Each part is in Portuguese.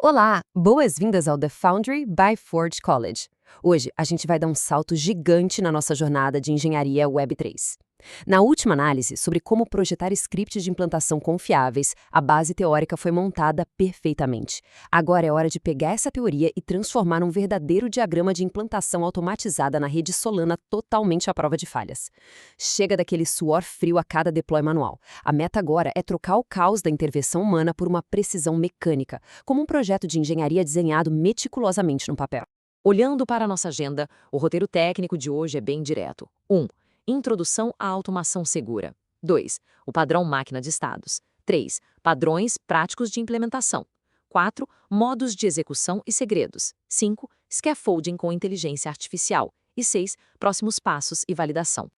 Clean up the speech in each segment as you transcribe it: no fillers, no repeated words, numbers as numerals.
Olá, boas-vindas ao The Foundry by Ford College. Hoje a gente vai dar um salto gigante na nossa jornada de engenharia Web3. Na última análise sobre como projetar scripts de implantação confiáveis, a base teórica foi montada perfeitamente. Agora é hora de pegar essa teoria e transformar num verdadeiro diagrama de implantação automatizada na rede Solana totalmente à prova de falhas. Chega daquele suor frio a cada deploy manual. A meta agora é trocar o caos da intervenção humana por uma precisão mecânica, como um projeto de engenharia desenhado meticulosamente no papel. Olhando para a nossa agenda, o roteiro técnico de hoje é bem direto. 1. Introdução à automação segura. 2. O padrão máquina de estados. 3. Padrões práticos de implementação. 4. Modos de execução e segredos. 5. Scaffolding com inteligência artificial. E 6. Próximos passos e validação.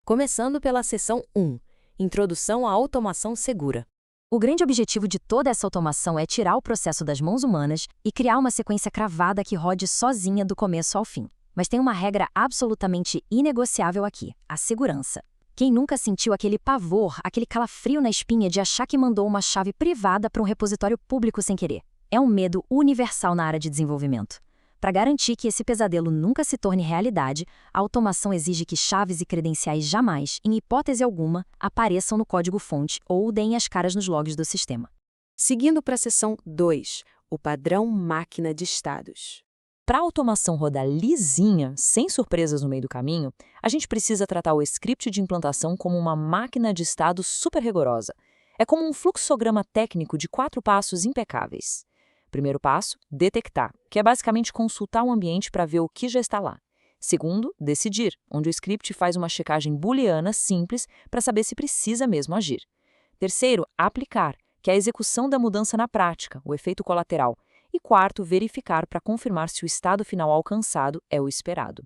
Começando pela seção 1, Introdução à automação segura. O grande objetivo de toda essa automação é tirar o processo das mãos humanas e criar uma sequência cravada que rode sozinha do começo ao fim. Mas tem uma regra absolutamente inegociável aqui: a segurança. Quem nunca sentiu aquele pavor, aquele calafrio na espinha de achar que mandou uma chave privada para um repositório público sem querer? É um medo universal na área de desenvolvimento. Para garantir que esse pesadelo nunca se torne realidade, a automação exige que chaves e credenciais jamais, em hipótese alguma, apareçam no código-fonte ou deem as caras nos logs do sistema. Seguindo para a seção 2, o padrão máquina de estados. Para a automação rodar lisinha, sem surpresas no meio do caminho, a gente precisa tratar o script de implantação como uma máquina de estados super rigorosa. É como um fluxograma técnico de 4 passos impecáveis. Primeiro passo, detectar, que é basicamente consultar o ambiente para ver o que já está lá. Segundo, decidir, onde o script faz uma checagem booleana simples para saber se precisa mesmo agir. Terceiro, aplicar, que é a execução da mudança na prática, o efeito colateral. E quarto, verificar para confirmar se o estado final alcançado é o esperado.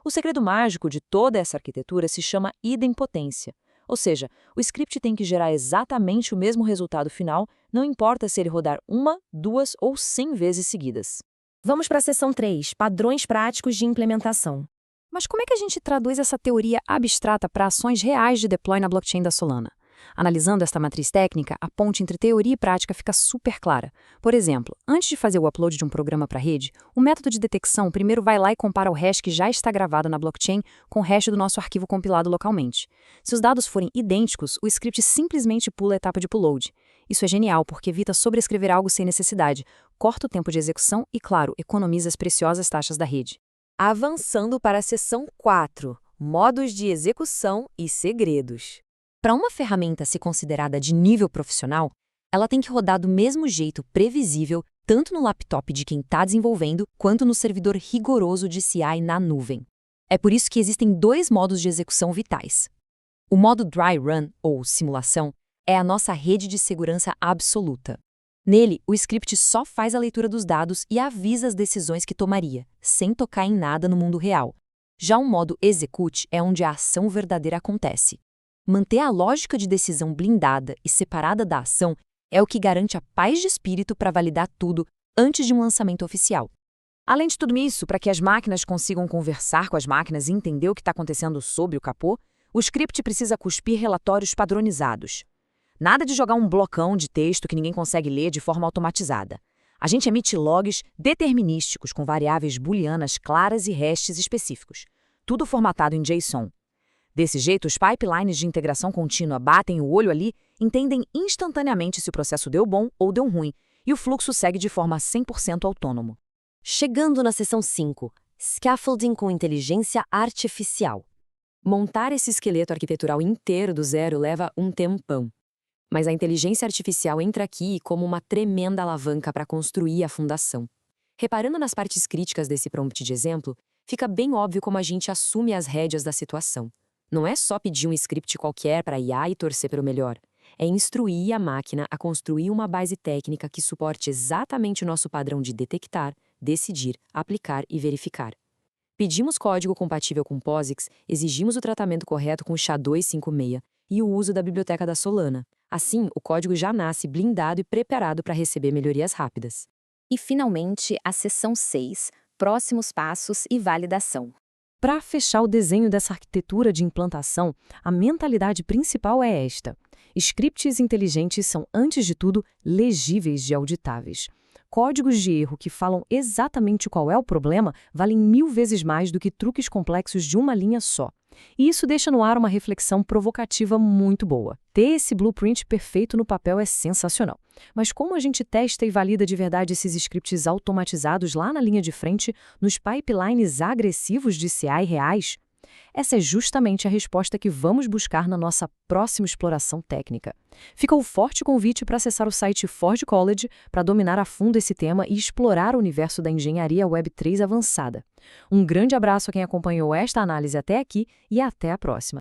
O segredo mágico de toda essa arquitetura se chama idempotência. Ou seja, o script tem que gerar exatamente o mesmo resultado final, não importa se ele rodar 1, 2 ou 100 vezes seguidas. Vamos para a seção 3, Padrões práticos de implementação. Mas como é que a gente traduz essa teoria abstrata para ações reais de deploy na blockchain da Solana? Analisando esta matriz técnica, a ponte entre teoria e prática fica super clara. Por exemplo, antes de fazer o upload de um programa para a rede, o método de detecção primeiro vai lá e compara o hash que já está gravado na blockchain com o hash do nosso arquivo compilado localmente. Se os dados forem idênticos, o script simplesmente pula a etapa de upload. Isso é genial porque evita sobrescrever algo sem necessidade, corta o tempo de execução e, claro, economiza as preciosas taxas da rede. Avançando para a seção 4, Modos de execução e segredos. Para uma ferramenta ser considerada de nível profissional, ela tem que rodar do mesmo jeito previsível, tanto no laptop de quem está desenvolvendo, quanto no servidor rigoroso de CI na nuvem. É por isso que existem 2 modos de execução vitais. O modo Dry Run, ou simulação, é a nossa rede de segurança absoluta. Nele, o script só faz a leitura dos dados e avisa as decisões que tomaria, sem tocar em nada no mundo real. Já o modo Execute é onde a ação verdadeira acontece. Manter a lógica de decisão blindada e separada da ação é o que garante a paz de espírito para validar tudo antes de um lançamento oficial. Além de tudo isso, para que as máquinas consigam conversar com as máquinas e entender o que está acontecendo sob o capô, o script precisa cuspir relatórios padronizados. Nada de jogar um blocão de texto que ninguém consegue ler de forma automatizada. A gente emite logs determinísticos com variáveis booleanas claras e hashes específicos, tudo formatado em JSON. Desse jeito, os pipelines de integração contínua batem o olho ali, entendem instantaneamente se o processo deu bom ou deu ruim, e o fluxo segue de forma 100% autônomo. Chegando na seção 5, Scaffolding com inteligência artificial. Montar esse esqueleto arquitetural inteiro do zero leva um tempão. Mas a inteligência artificial entra aqui como uma tremenda alavanca para construir a fundação. Reparando nas partes críticas desse prompt de exemplo, fica bem óbvio como a gente assume as rédeas da situação. Não é só pedir um script qualquer para IA e torcer para o melhor. É instruir a máquina a construir uma base técnica que suporte exatamente o nosso padrão de detectar, decidir, aplicar e verificar. Pedimos código compatível com POSIX, exigimos o tratamento correto com SHA-256 e o uso da biblioteca da Solana. Assim, o código já nasce blindado e preparado para receber melhorias rápidas. E, finalmente, a seção 6, Próximos passos e validação. Para fechar o desenho dessa arquitetura de implantação, a mentalidade principal é esta: scripts inteligentes são, antes de tudo, legíveis e auditáveis. códigos de erro que falam exatamente qual é o problema valem 1000 vezes mais do que truques complexos de uma linha só. E isso deixa no ar uma reflexão provocativa muito boa. Ter esse blueprint perfeito no papel é sensacional. Mas como a gente testa e valida de verdade esses scripts automatizados lá na linha de frente, nos pipelines agressivos de CI reais? Essa é justamente a resposta que vamos buscar na nossa próxima exploração técnica. Fica o forte convite para acessar o site Forge College para dominar a fundo esse tema e explorar o universo da engenharia Web3 avançada. Um grande abraço a quem acompanhou esta análise até aqui e até a próxima.